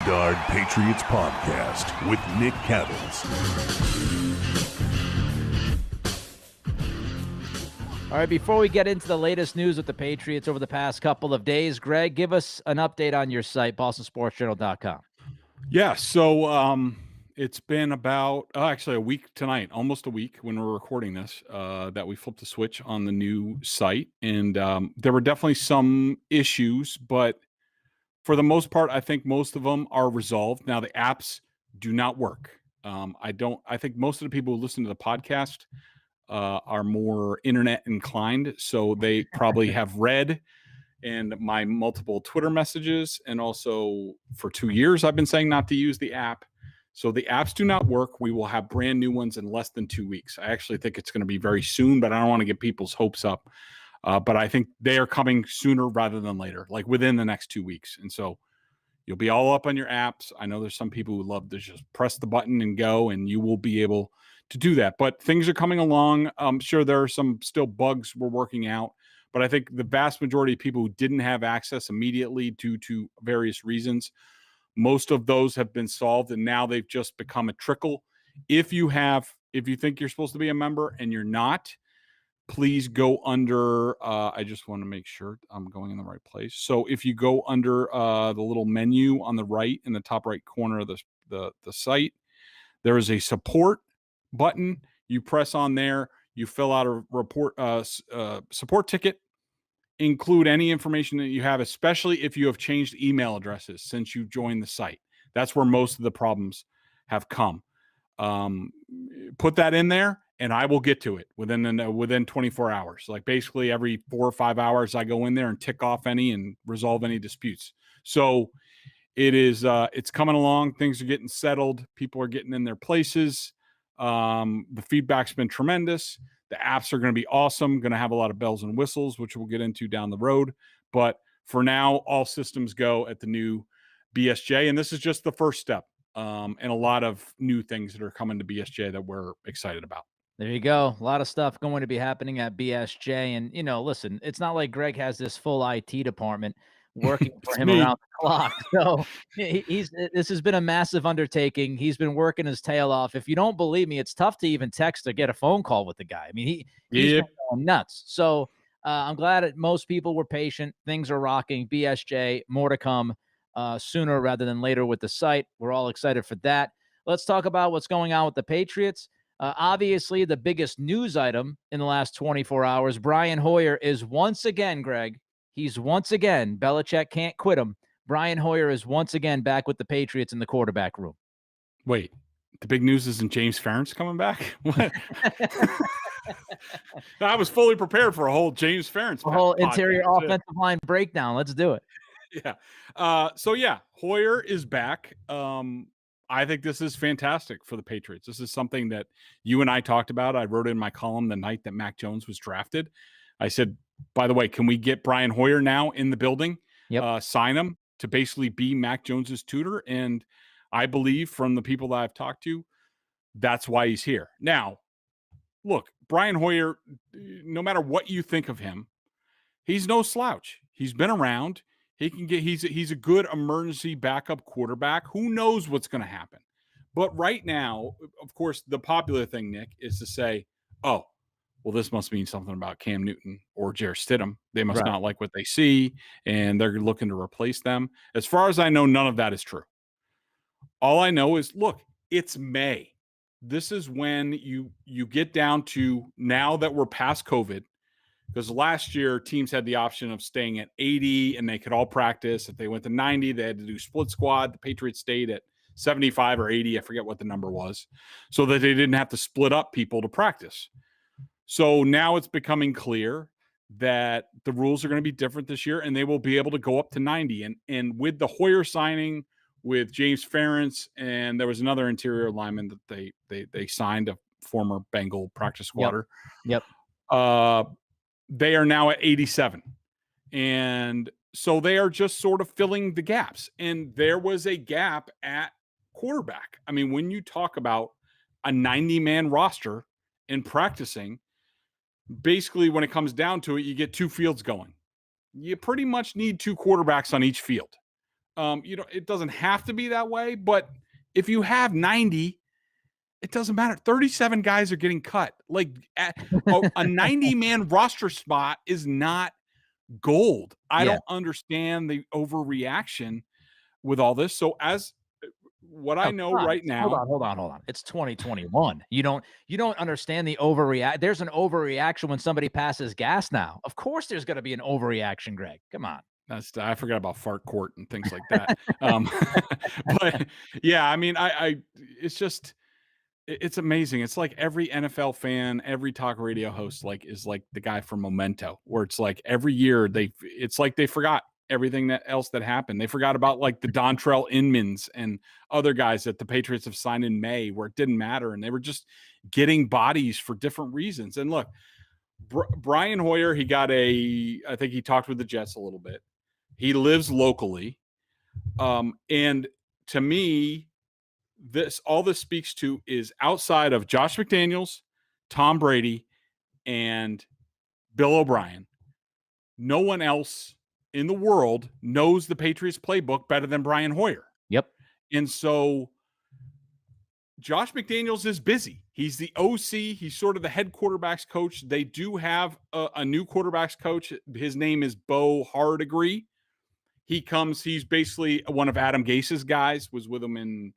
Bedard Patriots Podcast with Nick Cattles. All right, before we get into the latest news with the Patriots over the past couple of days, Greg, give us an update on your site, bostonsportsjournal.com. Yeah, so it's been about actually a week tonight, almost a week when we're recording this, that we flipped the switch on the new site. And there were definitely some issues, but for the most part, I think most of them are resolved. Now, the apps do not work. I think most of the people who listen to the podcast are more internet inclined, so they probably have read and my multiple Twitter messages. And also for 2 years, I've been saying not to use the app. So the apps do not work. We will have brand new ones in less than 2 weeks. I actually think it's going to be very soon, but I don't want to get people's hopes up. But I think they are coming sooner rather than later, like within the next 2 weeks. And so you'll be all up on your apps. I know there's some people who love to just press the button and go, and you will be able to do that. But things are coming along. I'm sure there are some still bugs we're working out. But I think the vast majority of people who didn't have access immediately due to various reasons, most of those have been solved, and now they've just become a trickle. If you think you're supposed to be a member and you're not, please go under, I just want to make sure I'm going in the right place. So if you go under the little menu on the right, in the top right corner of the site, there is a support button. You press on there, you fill out a support ticket, include any information that you have, especially if you have changed email addresses since you joined the site. That's where most of the problems have come. Put that in there, and I will get to it within 24 hours. Like basically every 4 or 5 hours, I go in there and tick off any and resolve any disputes. So it's coming along. Things are getting settled. People are getting in their places. The feedback's been tremendous. The apps are going to be awesome. Going to have a lot of bells and whistles, which we'll get into down the road. But for now, all systems go at the new BSJ. And this is just the first step. And a lot of new things that are coming to BSJ that we're excited about. There you go. A lot of stuff going to be happening at BSJ. And, listen, it's not like Greg has this full IT department working for him around the clock. So this has been a massive undertaking. He's been working his tail off. If you don't believe me, it's tough to even text or get a phone call with the guy. I mean, he's been going nuts. So I'm glad that most people were patient. Things are rocking. BSJ, more to come sooner rather than later with the site. We're all excited for that. Let's talk about what's going on with the Patriots. Obviously, the biggest news item in the last 24 hours, Brian Hoyer is once again, Greg, he's once again, Belichick can't quit him. Brian Hoyer is once again back with the Patriots in the quarterback room. Wait, the big news isn't James Ferentz coming back? What? I was fully prepared for a whole James Ferentz a whole interior offensive line breakdown. Let's do it. Yeah. So Hoyer is back. I think this is fantastic for the Patriots. This is something that you and I talked about. I wrote in my column the night that Mac Jones was drafted. I said, by the way, can we get Brian Hoyer now in the building? Yep. Sign him to basically be Mac Jones's tutor. And I believe from the people that I've talked to, that's why he's here. Now, look, Brian Hoyer, no matter what you think of him, he's no slouch. He's been around. He's a good emergency backup quarterback. Who knows what's going to happen? But right now, of course, the popular thing, Nick, is to say, oh, well, this must mean something about Cam Newton or Jarrett Stidham. They must not like what they see, and they're looking to replace them. As far as I know, none of that is true. All I know is, look, it's May. This is when you get down to, now that we're past COVID, because last year teams had the option of staying at 80 and they could all practice. If they went to 90, they had to do split squad. The Patriots stayed at 75 or 80. I forget what the number was, so that they didn't have to split up people to practice. So now it's becoming clear that the rules are going to be different this year, and they will be able to go up to 90. And with the Hoyer signing, with James Ferentz, and there was another interior lineman that they signed, a former Bengal practice squatter. Yep. They are now at 87. And so they are just sort of filling the gaps. And there was a gap at quarterback. I mean, when you talk about a 90-man roster and practicing, basically when it comes down to it, you get two fields going. You pretty much need two quarterbacks on each field. It doesn't have to be that way, but if you have 90, it doesn't matter. 37 guys are getting cut. Like a 90-man roster spot is not gold. I don't understand the overreaction with all this. So as what I know right now, hold on. It's 2021. You don't understand the overreact. There's an overreaction when somebody passes gas now. Of course there's going to be an overreaction, Greg. Come on. I forgot about fart court and things like that. But yeah, I mean, it's just, it's amazing. It's like every NFL fan, every talk radio host, is like the guy from Memento, where it's like every year it's like they forgot everything else that happened. They forgot about like the Dontrell Inmans and other guys that the Patriots have signed in May, where it didn't matter, and they were just getting bodies for different reasons. And look, Brian Hoyer, I think he talked with the Jets a little bit. He lives locally. And to me, all this speaks to is outside of Josh McDaniels, Tom Brady, and Bill O'Brien, no one else in the world knows the Patriots playbook better than Brian Hoyer. Yep. And so Josh McDaniels is busy. He's the OC. He's sort of the head quarterbacks coach. They do have a new quarterbacks coach. His name is Bo Hardegree. He's basically one of Adam Gase's guys, was with him in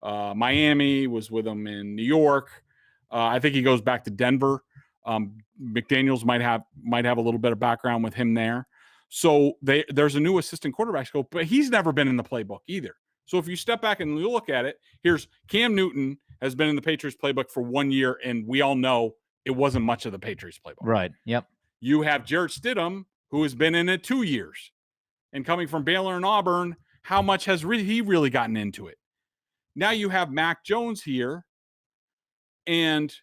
Miami, was with him in New York. I think he goes back to Denver. McDaniels might have a little bit of background with him there. So there's a new assistant quarterback coach, but he's never been in the playbook either. So if you step back and you look at it, here's Cam Newton has been in the Patriots playbook for 1 year, and we all know it wasn't much of the Patriots playbook. Right. Yep. You have Jarrett Stidham, who has been in it 2 years. And coming from Baylor and Auburn, how much has he really gotten into it? Now you have Mac Jones here, and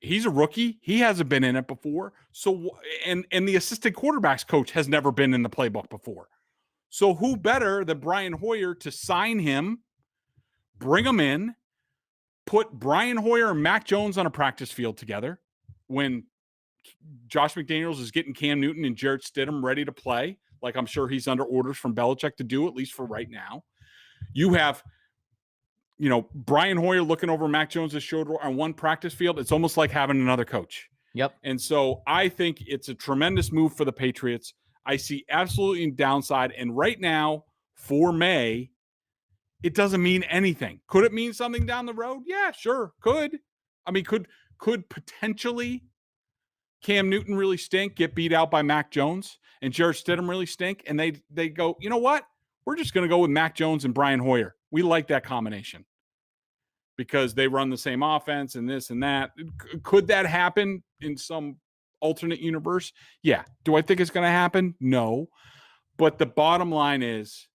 he's a rookie. He hasn't been in it before. So, and the assistant quarterbacks coach has never been in the playbook before. So who better than Brian Hoyer to sign him, bring him in, put Brian Hoyer and Mac Jones on a practice field together when Josh McDaniels is getting Cam Newton and Jarrett Stidham ready to play, like I'm sure he's under orders from Belichick to do, at least for right now. You have, Brian Hoyer looking over Mac Jones' shoulder on one practice field. It's almost like having another coach. Yep. And so I think it's a tremendous move for the Patriots. I see absolutely downside. And right now, for May, it doesn't mean anything. Could it mean something down the road? Yeah, sure. Could. I mean, could potentially Cam Newton really stink, get beat out by Mac Jones, and Jarrett Stidham really stink, and they go, you know what? We're just going to go with Mac Jones and Brian Hoyer. We like that combination because they run the same offense and this and that. Could that happen in some alternate universe? Yeah. Do I think it's going to happen? No. But the bottom line is,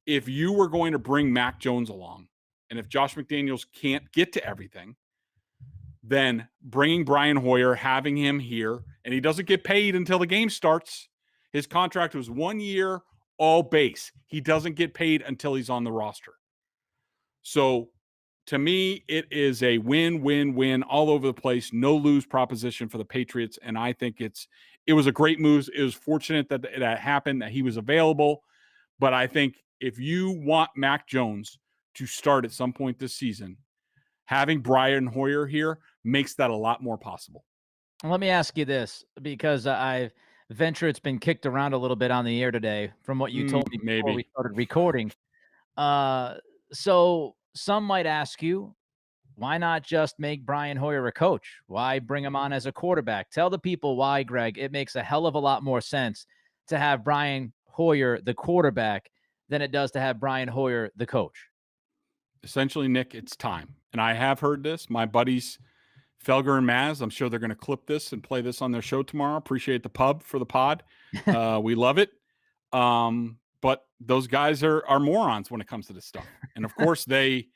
if you were going to bring Mac Jones along, and if Josh McDaniels can't get to everything, then bringing Brian Hoyer, having him here, and he doesn't get paid until the game starts. His contract was 1 year, all base. He doesn't get paid until he's on the roster. So to me, it is a win-win-win all over the place, no lose proposition for the Patriots. And I think it was a great move. It was fortunate that it happened, that he was available. But I think if you want Mac Jones to start at some point this season, having Brian Hoyer here makes that a lot more possible. Let me ask you this, because I venture it's been kicked around a little bit on the air today from what you told me before we started recording. So some might ask you, why not just make Brian Hoyer a coach? Why bring him on as a quarterback? Tell the people why, Greg. It makes a hell of a lot more sense to have Brian Hoyer the quarterback than it does to have Brian Hoyer the coach. Essentially, Nick, it's time. And I have heard this. My buddies, Felger and Maz, I'm sure they're going to clip this and play this on their show tomorrow. Appreciate the pub for the pod. We love it. But those guys are morons when it comes to this stuff. And of course, they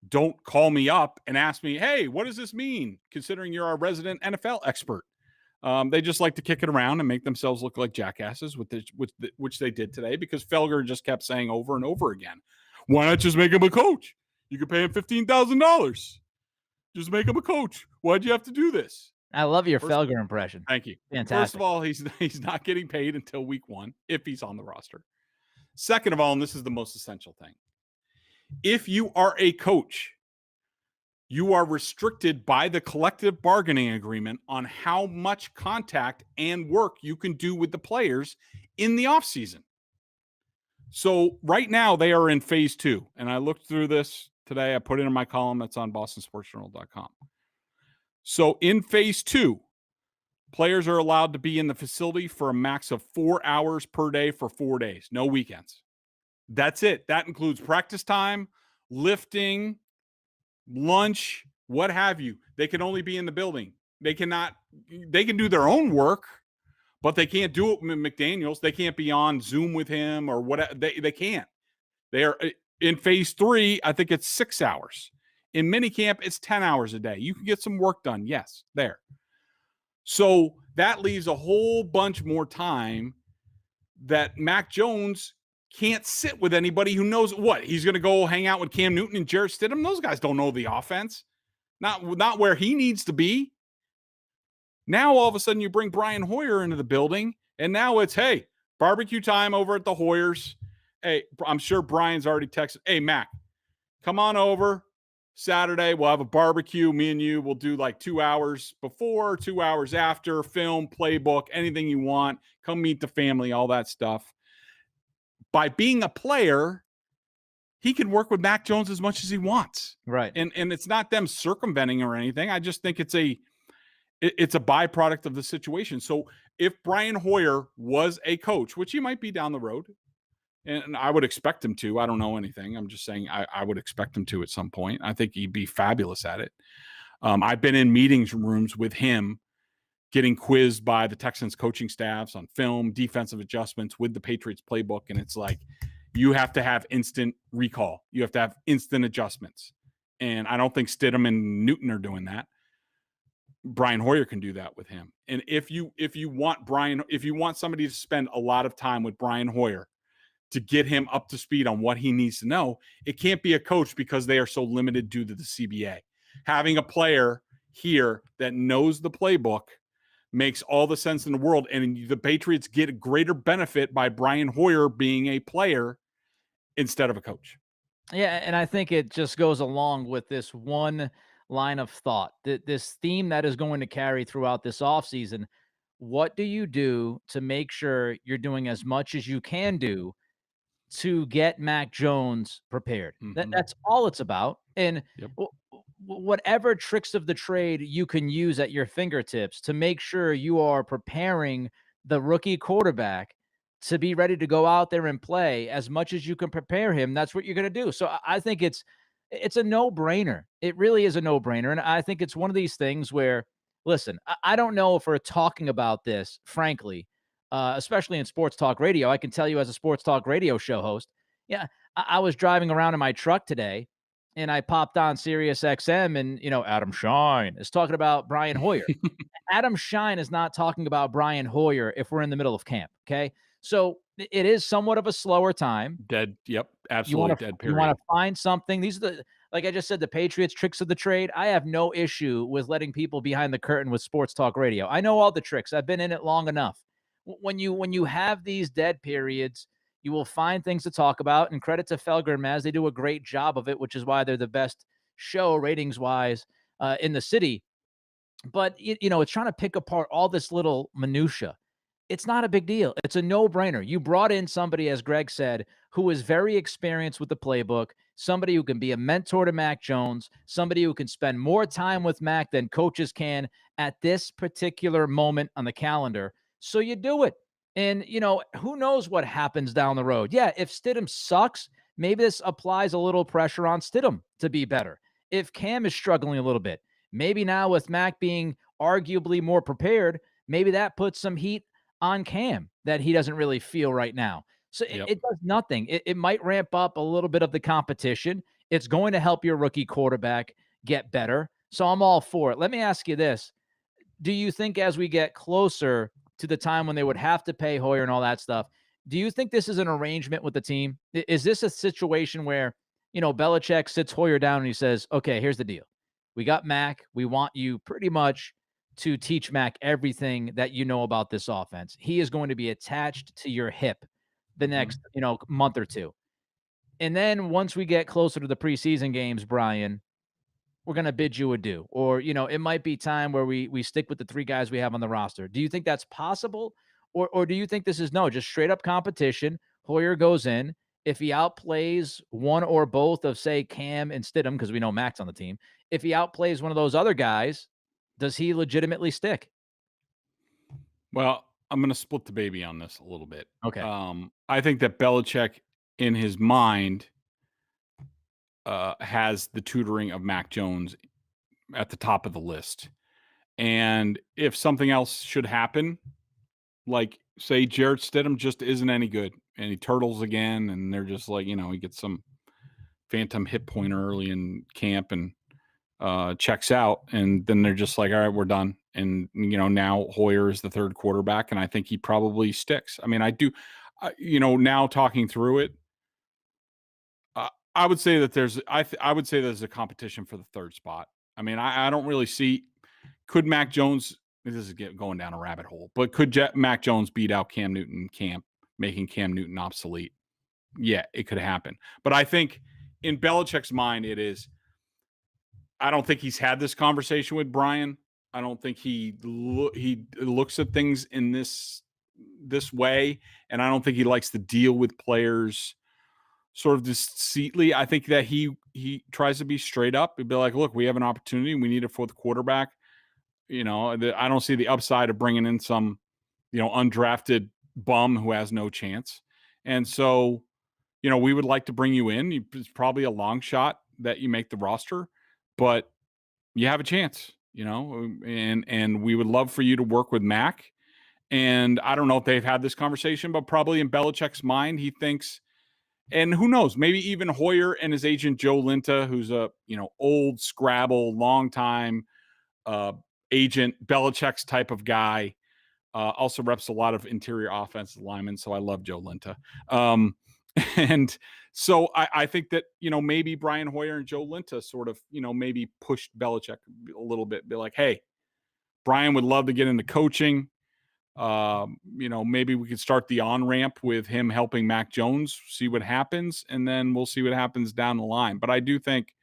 don't call me up and ask me, hey, what does this mean? Considering you're our resident NFL expert. They just like to kick it around and make themselves look like jackasses, which they did today, because Felger just kept saying over and over again, why not just make him a coach? You could pay him $15,000. Just make him a coach. Why'd you have to do this? I love your Felger impression. Thank you. Fantastic. First of all, he's not getting paid until week 1 if he's on the roster. Second of all, and this is the most essential thing, if you are a coach, you are restricted by the collective bargaining agreement on how much contact and work you can do with the players in the offseason. So right now they are in phase 2. And I looked through this today. I put it in my column that's on bostonsportsjournal.com. So in phase 2, players are allowed to be in the facility for a max of 4 hours per day for 4 days, no weekends. That's it. That includes practice time, lifting, lunch, what have you. They can only be in the building. They can do their own work, but they can't do it with McDaniels. They can't be on Zoom with him or whatever. They can't. They are in phase 3. I think it's 6 hours. In minicamp, it's 10 hours a day. You can get some work done. Yes, there. So that leaves a whole bunch more time that Mac Jones can't sit with anybody who knows what. He's going to go hang out with Cam Newton and Jarrett Stidham. Those guys don't know the offense. Not where he needs to be. Now, all of a sudden, you bring Brian Hoyer into the building, and now it's, hey, barbecue time over at the Hoyers. Hey, I'm sure Brian's already texted, hey, Mac, come on over Saturday. We'll have a barbecue. Me and you will do like 2 hours before, 2 hours after, film, playbook, anything you want. Come meet the family, all that stuff. By being a player, he can work with Mac Jones as much as he wants. Right. And it's not them circumventing or anything. I just think it's a byproduct of the situation. So if Brian Hoyer was a coach, which he might be down the road, and I would expect him to, I don't know anything. I'm just saying I would expect him to at some point. I think he'd be fabulous at it. I've been in meetings rooms with him getting quizzed by the Texans coaching staffs on film, defensive adjustments with the Patriots playbook. And it's like, you have to have instant recall. You have to have instant adjustments. And I don't think Stidham and Newton are doing that. Brian Hoyer can do that with him. And if you want somebody to spend a lot of time with Brian Hoyer to get him up to speed on what he needs to know, it can't be a coach because they are so limited due to the CBA. Having a player here that knows the playbook makes all the sense in the world. And the Patriots get a greater benefit by Brian Hoyer being a player instead of a coach. Yeah, and I think it just goes along with this one line of thought, this theme that is going to carry throughout this offseason. What do you do to make sure you're doing as much as you can do to get Mac Jones prepared? That's all it's about. And whatever tricks of the trade you can use at your fingertips to make sure you are preparing the rookie quarterback to be ready to go out there and play as much as you can prepare him, that's what you're going to do. So I think it's a no-brainer. It really is a no-brainer. And I think it's one of these things where, listen, I don't know if we're talking about this, frankly, especially in sports talk radio. I can tell you as a sports talk radio show host, I was driving around in my truck today, and I popped on Sirius XM, and, Adam Shine is talking about Brian Hoyer. Adam Shine is not talking about Brian Hoyer if we're in the middle of camp, okay? So it is somewhat of a slower time. Dead. Yep. Absolutely dead period. You want to find something. These are like I just said, the Patriots tricks of the trade. I have no issue with letting people behind the curtain with sports talk radio. I know all the tricks. I've been in it long enough. When you have these dead periods, you will find things to talk about, and credit to Felger and Maz. They do a great job of it, which is why they're the best show ratings-wise in the city. But, it's trying to pick apart all this little minutia. It's not a big deal. It's a no-brainer. You brought in somebody, as Greg said, who is very experienced with the playbook, somebody who can be a mentor to Mac Jones, somebody who can spend more time with Mac than coaches can at this particular moment on the calendar. So you do it. And, who knows what happens down the road? Yeah, if Stidham sucks, maybe this applies a little pressure on Stidham to be better. If Cam is struggling a little bit, maybe now with Mac being arguably more prepared, maybe that puts some heat on Cam that he doesn't really feel right now. So it does nothing. It might ramp up a little bit of the competition. It's going to help your rookie quarterback get better. So I'm all for it. Let me ask you this. Do you think as we get closer to the time when they would have to pay Hoyer and all that stuff, do you think this is an arrangement with the team? Is this a situation where, Belichick sits Hoyer down and he says, okay, here's the deal. We got Mac. We want you pretty much to teach Mac everything that you know about this offense. He is going to be attached to your hip the next, month or two. And then once we get closer to the preseason games, Brian, we're going to bid you adieu. Or, it might be time where we stick with the 3 guys we have on the roster. Do you think that's possible? Or do you think this is just straight up competition? Hoyer goes in. If he outplays one or both of, say, Cam and Stidham, because we know Mac's on the team, if he outplays one of those other guys, does he legitimately stick? Well, I'm going to split the baby on this a little bit. Okay. I think that Belichick, in his mind, has the tutoring of Mac Jones at the top of the list. And if something else should happen, like say Jarrett Stidham just isn't any good and he turtles again, and they're just like, he gets some phantom hit point early in camp and checks out, and then they're just like, all right, we're done. And now Hoyer is the third quarterback, and I think he probably sticks. I mean, I do, now talking through it, I would say that I would say there's a competition for the third spot. I mean, I don't really see. Could Mac Jones? This is going down a rabbit hole, but could Mac Jones beat out Cam Newton in camp, making Cam Newton obsolete? Yeah, it could happen. But I think in Belichick's mind, it is. I don't think he's had this conversation with Brian. I don't think he looks at things in this way, and I don't think he likes to deal with players sort of deceitfully. I think that he tries to be straight up. He'd be like, look, we have an opportunity. We need a fourth quarterback. I don't see the upside of bringing in some, undrafted bum who has no chance. And so, we would like to bring you in. It's probably a long shot that you make the roster, but you have a chance, and we would love for you to work with Mac. And I don't know if they've had this conversation, but probably in Belichick's mind, he thinks, and who knows, maybe even Hoyer and his agent, Joe Linta, who's a, old Scrabble, long time agent, Belichick's type of guy, also reps a lot of interior offensive linemen. So I love Joe Linta. And so I think that, maybe Brian Hoyer and Joe Linta sort of, maybe pushed Belichick a little bit, be like, hey, Brian would love to get into coaching. Maybe we could start the on-ramp with him helping Mac Jones, see what happens, and then we'll see what happens down the line. But I do think,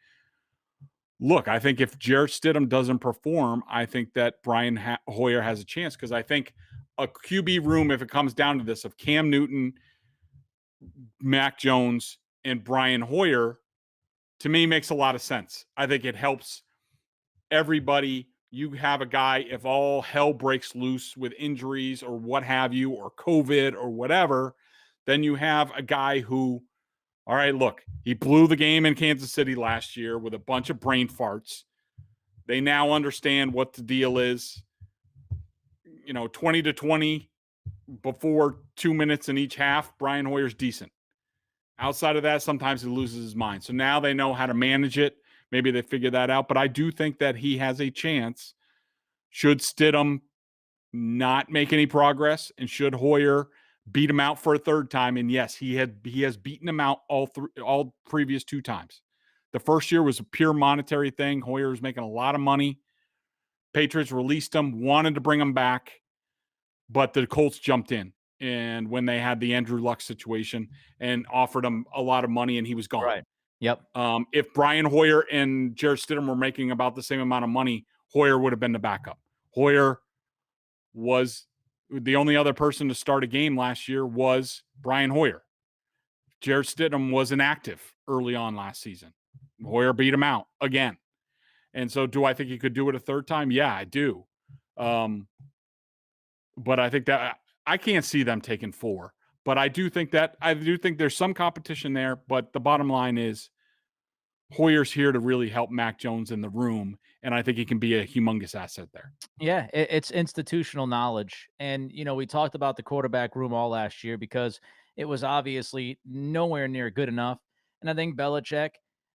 I think if Jarrett Stidham doesn't perform, I think that Brian Hoyer has a chance, because I think a QB room, if it comes down to this, of Cam Newton, Mac Jones, and Brian Hoyer, to me makes a lot of sense. I think it helps everybody. You have a guy, if all hell breaks loose with injuries or what have you, or COVID or whatever, then you have a guy who, all right, look, he blew the game in Kansas City last year with a bunch of brain farts. They now understand what the deal is. 20-20 before 2 minutes in each half, Brian Hoyer's decent. Outside of that, sometimes he loses his mind. So now they know how to manage it. Maybe they figure that out. But I do think that he has a chance, should Stidham not make any progress, and should Hoyer beat him out for a third time. And yes, he has beaten him out all previous 2 times. The first year was a pure monetary thing. Hoyer was making a lot of money. Patriots released him, wanted to bring him back, but the Colts jumped in. And when they had the Andrew Luck situation, and offered him a lot of money, and he was gone. Right. Yep. If Brian Hoyer and Jarrett Stidham were making about the same amount of money, Hoyer would have been the backup. Hoyer was the only other person to start a game last year was Brian Hoyer. Jarrett Stidham was inactive early on last season. Hoyer beat him out again. And so do I think he could do it a third time? Yeah, I do. But I think that I can't see them taking 4. But I do think there's some competition there. But the bottom line is Hoyer's here to really help Mac Jones in the room, and I think he can be a humongous asset there. Yeah, it's institutional knowledge. And, we talked about the quarterback room all last year because it was obviously nowhere near good enough. And I think Belichick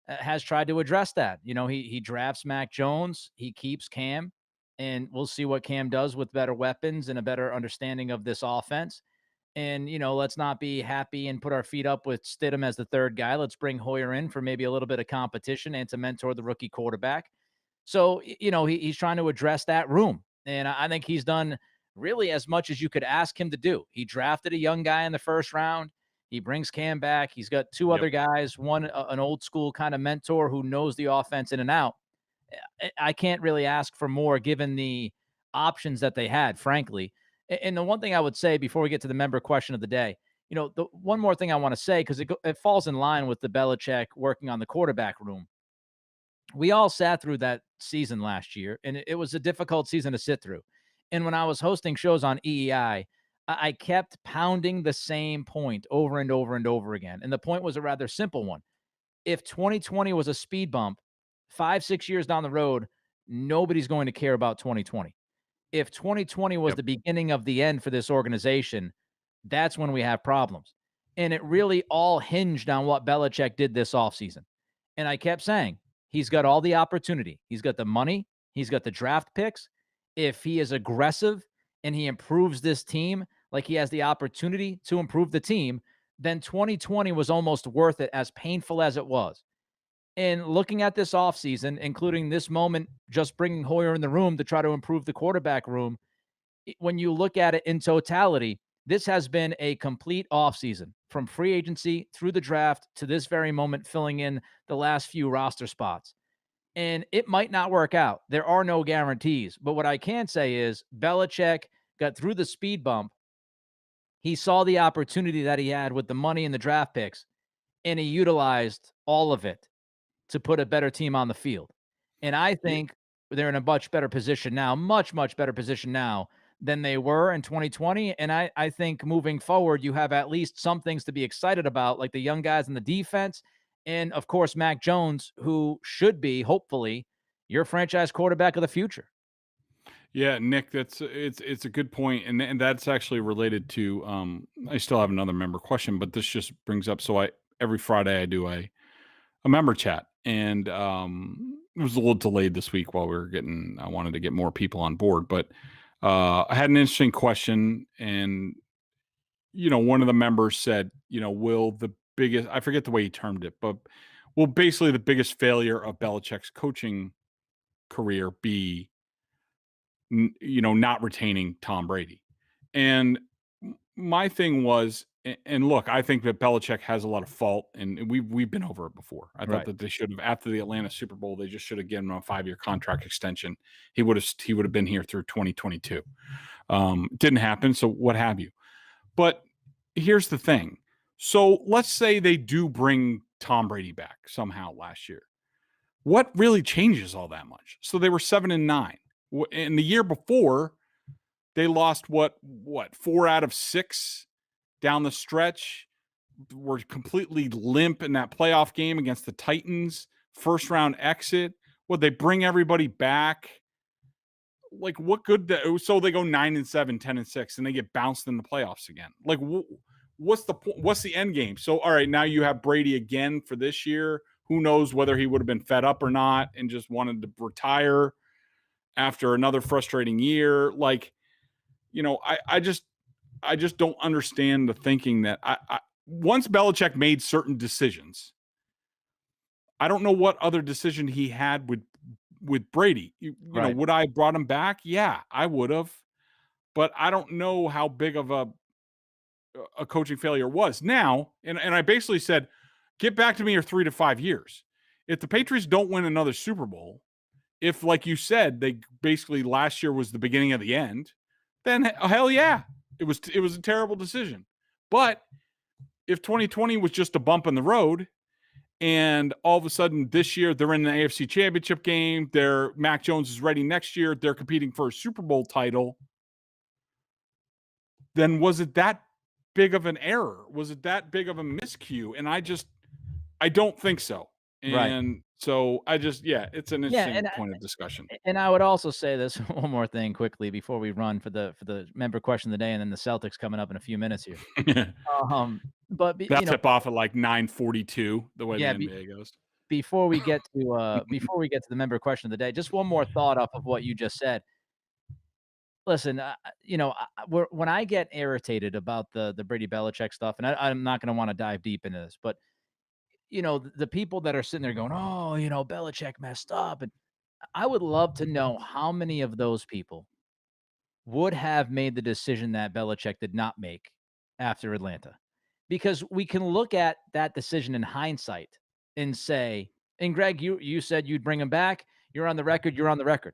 has tried to address that. He drafts Mac Jones, he keeps Cam, and we'll see what Cam does with better weapons and a better understanding of this offense. And, let's not be happy and put our feet up with Stidham as the third guy. Let's bring Hoyer in for maybe a little bit of competition and to mentor the rookie quarterback. So, he's trying to address that room. And I think he's done really as much as you could ask him to do. He drafted a young guy in the first round. He brings Cam back. He's got two Yep. other guys, one an old school kind of mentor who knows the offense in and out. I can't really ask for more given the options that they had, frankly. And the one thing I would say before we get to the member question of the day, the one more thing I want to say, because it falls in line with the Belichick working on the quarterback room. We all sat through that season last year, and it was a difficult season to sit through. And when I was hosting shows on EEI, I kept pounding the same point over and over and over again. And the point was a rather simple one. If 2020 was a speed bump, 5-6 years down the road, nobody's going to care about 2020. If 2020 was Yep. the beginning of the end for this organization, that's when we have problems. And it really all hinged on what Belichick did this offseason. And I kept saying, he's got all the opportunity. He's got the money. He's got the draft picks. If he is aggressive and he improves this team like he has the opportunity to improve the team, then 2020 was almost worth it, as painful as it was. And looking at this offseason, including this moment, just bringing Hoyer in the room to try to improve the quarterback room, when you look at it in totality, this has been a complete offseason from free agency through the draft to this very moment, filling in the last few roster spots. And it might not work out. There are no guarantees. But what I can say is Belichick got through the speed bump. He saw the opportunity that he had with the money and the draft picks, and he utilized all of it to put a better team on the field. And I think they're in a much better position now, much, much better position now than they were in 2020. And I think moving forward, you have at least some things to be excited about, like the young guys in the defense. And of course, Mac Jones, who should be, hopefully, your franchise quarterback of the future. Yeah, Nick, it's a good point, and that's actually related to. I still have another member question, but this just brings up. So every Friday I do a member chat, and it was a little delayed this week while we were getting. I wanted to get more people on board, but I had an interesting question, and one of the members said, will the biggest, I forget the way he termed it, but will basically the biggest failure of Belichick's coaching career be, not retaining Tom Brady? And my thing was, and look, I think that Belichick has a lot of fault, and we've been over it before. I thought Right. that they should have, after the Atlanta Super Bowl, they just should have given him a 5-year contract extension. He would have been here through 2022. Didn't happen, so what have you. But here's the thing. So let's say they do bring Tom Brady back somehow last year. What really changes all that much? So they were 7-9. And the year before, they lost what 4 out of 6 down the stretch. Were completely limp in that playoff game against the Titans. First round exit. Would they bring everybody back? Like, what good? So they go 9-7, 10-6, and they get bounced in the playoffs again. Like, what's the point? What's the end game? So, all right, now you have Brady again for this year. Who knows whether he would have been fed up or not and just wanted to retire after another frustrating year. Like, I just don't understand the thinking that once Belichick made certain decisions, I don't know what other decision he had with Brady. Right. Would I have brought him back? Yeah, I would have. But I don't know how big of a coaching failure was. Now, and I basically said, get back to me in 3 to 5 years. If the Patriots don't win another Super Bowl, if, like you said, they basically last year was the beginning of the end, then hell yeah, it was a terrible decision. But if 2020 was just a bump in the road, and all of a sudden this year they're in the AFC Championship game, Mac Jones is ready next year, they're competing for a Super Bowl title, then was it that big of an error? Was it that big of a miscue? And I don't think so. And Right. so it's an interesting point of discussion. And I would also say this one more thing quickly before we run for the member question of the day, and then the Celtics coming up in a few minutes here. But That tip off at like 9:42, the way the yeah, NBA goes. before we get to the member question of the day, just one more thought off of what you just said. Listen, when I get irritated about the Brady Belichick stuff, and I'm not going to want to dive deep into this, but the people that are sitting there going, "Oh, Belichick messed up," and I would love to know how many of those people would have made the decision that Belichick did not make after Atlanta. because we can look at that decision in hindsight and say, and Greg, you said you'd bring him back. You're on the record. You're on the record.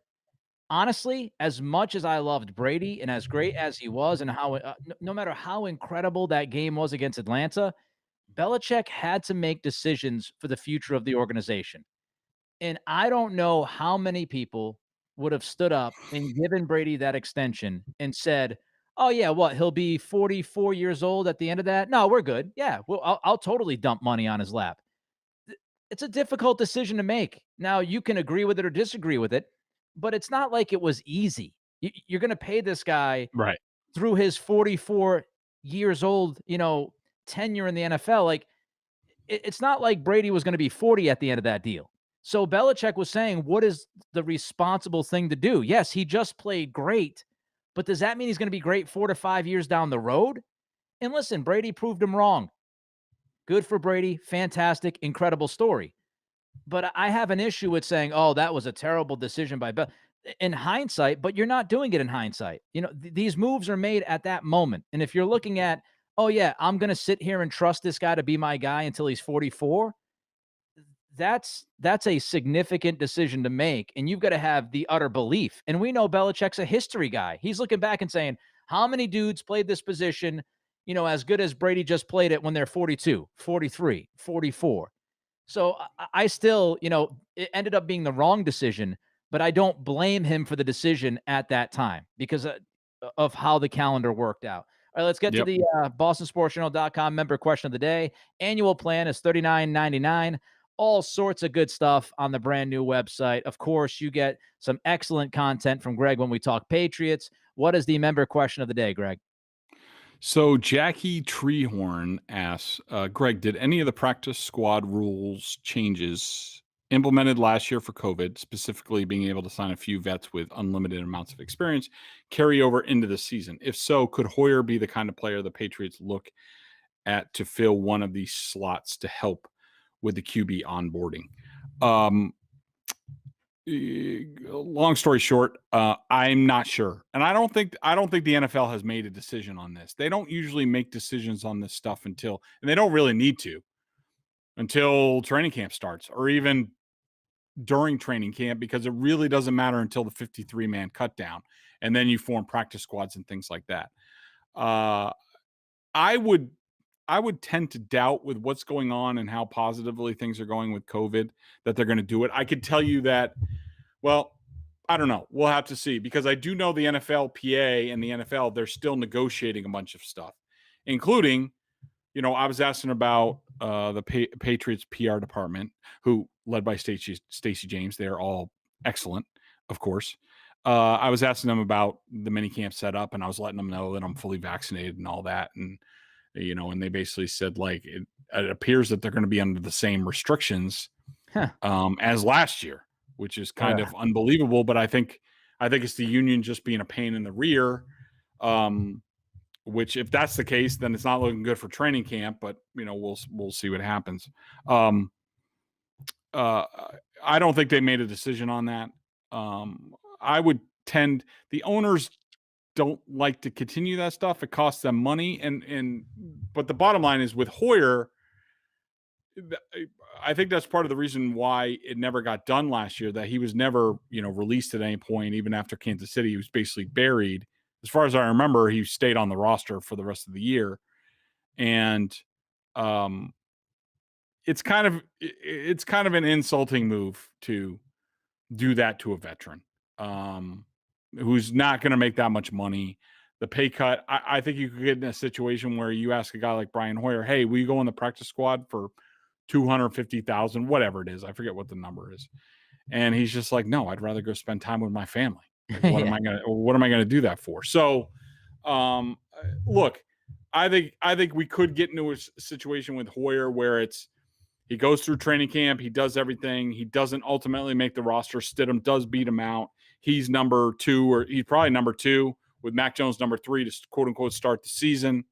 Honestly, as much as I loved Brady and as great as he was, and how no matter how incredible that game was against Atlanta, Belichick had to make decisions for the future of the organization. And I don't know how many people would have stood up and given Brady that extension and said, "Oh yeah, what? He'll be 44 years old at the end of that? No, we're good. Yeah, well, I'll totally dump money on his lap." It's a difficult decision to make. Now, you can agree with it or disagree with it, but it's not like it was easy. You're going to pay this guy Right. through his 44 years old, tenure in the NFL. Like, it's not like Brady was going to be 40 at the end of that deal. So Belichick was saying, what is the responsible thing to do? Yes, he just played great, but does that mean he's going to be great 4 to 5 years down the road? And listen, Brady proved him wrong. Good for Brady. Fantastic, incredible story. But I have an issue with saying, oh, that was a terrible decision by Bell in hindsight, but you're not doing it in hindsight. These moves are made at that moment. And if you're looking at, oh, yeah, I'm going to sit here and trust this guy to be my guy until he's 44, that's a significant decision to make. And you've got to have the utter belief. And we know Belichick's a history guy. He's looking back and saying, how many dudes played this position, as good as Brady just played it when they're 42, 43, 44. So I still, it ended up being the wrong decision, but I don't blame him for the decision at that time because of how the calendar worked out. All right, let's get to the BostonSportsJournal.com member question of the day. Annual plan is $39.99. All sorts of good stuff on the brand new website. Of course, you get some excellent content from Greg when we talk Patriots. What is the member question of the day, Greg? So Jackie Treehorn asks, Greg, did any of the practice squad rules changes implemented last year for COVID, specifically being able to sign a few vets with unlimited amounts of experience, carry over into the season? If so, could Hoyer be the kind of player the Patriots look at to fill one of these slots to help with the QB onboarding? Long story short, I'm not sure, and I don't think the NFL has made a decision on this. They don't usually make decisions on this stuff and they don't really need to until training camp starts, or even during training camp, because it really doesn't matter until the 53-man cut down, and then you form practice squads and things like that. I would tend to doubt, with what's going on and how positively things are going with COVID, that they're going to do it. I could tell you that. Well, I don't know. We'll have to see, because I do know the NFLPA and the NFL, they're still negotiating a bunch of stuff, including, I was asking about the Patriots PR department, who led by Stacey James. They're all excellent, of course. I was asking them about the minicamp setup, and I was letting them know that I'm fully vaccinated and all that. And, and they basically said, like, it appears that they're going to be under the same restrictions as last year, which is kind of unbelievable. But I think it's the union just being a pain in the rear, which, if that's the case, then it's not looking good for training camp, but we'll see what happens. I don't think they made a decision on that. The owners don't like to continue that stuff. It costs them money. But the bottom line is, with Hoyer, I think that's part of the reason why it never got done last year, that he was never, released at any point. Even after Kansas City, he was basically buried. As far as I remember, he stayed on the roster for the rest of the year. And it's kind of an insulting move to do that to a veteran who's not going to make that much money. The pay cut, I think you could get in a situation where you ask a guy like Brian Hoyer, hey, will you go in the practice squad for $250,000, whatever it is. I forget what the number is. And he's just like, no, I'd rather go spend time with my family. Like, what am I going to do that for? So, look, I think we could get into a situation with Hoyer where he goes through training camp, he does everything, he doesn't ultimately make the roster. Stidham does beat him out. He's number 2, or he's probably number 2, with Mac Jones number 3 to quote unquote start the season.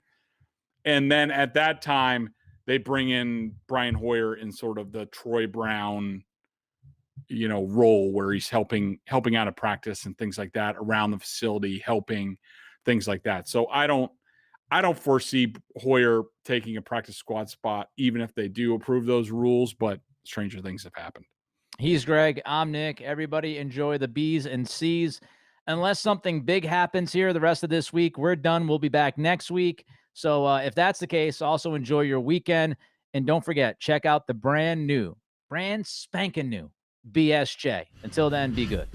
And then at that time, they bring in Brian Hoyer in sort of the Troy Brown, role, where he's helping out at practice and things like that, around the facility, helping, things like that. So I don't I don't foresee Hoyer taking a practice squad spot, even if they do approve those rules, but stranger things have happened. He's Greg. I'm Nick. Everybody enjoy the B's and C's. Unless something big happens here the rest of this week, we're done. We'll be back next week. So if that's the case, also enjoy your weekend. And don't forget, check out the brand spanking new BSJ. Until then, be good.